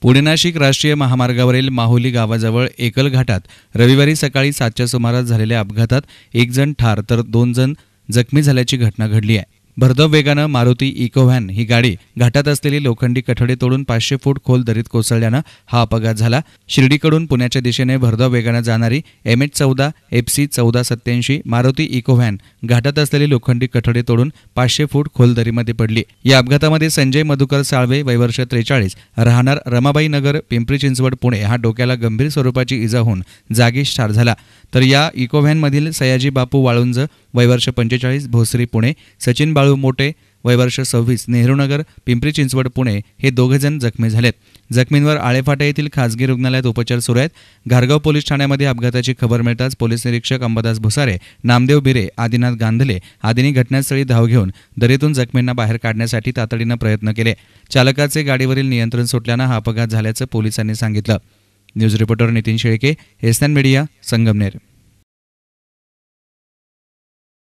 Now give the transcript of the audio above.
पुणे नाशिक राष्ट्रीय महामार्गावरील माहुली गावाजवळ एकल घाटात रविवारी सकाळी 7च्या सुमारास झालेल्या अपघातात एक जण ठार तर 2 जण जखमी झाल्याची घटना घडली आहे. भरधाव वेगानं मारुती इको व्हॅन ही गाडी घाटात असलेली लोखंडी कठडे तोडून 500 फूट खोल दरीत कोसळल्यानं हा अपघात झाला. शिर्डीकडून पुण्याच्या दिशेने भरधाव वेगानं जाणारी MH14 FC 1487 Maruti eco van घाटात असलेली लोखंडी कठडे तोडून 500 फूट खोल दरीमध्ये पडली. या अपघातामध्ये संजय मधुकर साळवे वय वर्ष 43 राहणार रमाबाई नगर पिंपरी चिंचवड पुणे हा डोक्याला गंभीर स्वरूपाची इजा होऊन जागीच ठार झाला. तर या इको व्हॅनमधील सयाजी बापू वाळुंज वय वर्ष 45 भोसरी पुणे, सचिन बाळू मोटे वय वर्ष 26 नेहरूनगर पिंपरी चिंचवड पुणे हे दोघेजण जखमी झालेत. जखमींवर आळेफाटा येथील खासगी रुग्णालयात उपचार सुरू आहेत. घारगाव पोलीस ठाण्यामध्ये अपघाताची खबर मिळताच पोलीस निरीक्षक अंबादास भुसारे, नामदेव बिरे, आदिनाथ गांधले आदींनी घटनास्थळी धाव घेऊन दरीतून जखमींना बाहेर काढण्यासाठी तातडीनं प्रयत्न केले. चालकाचे गाडीवरील नियंत्रण सुटल्यानं हा अपघात झाल्याचं पोलिसांनी सांगितलं. News reporter Nitin Shelke, SN media, Sangamner.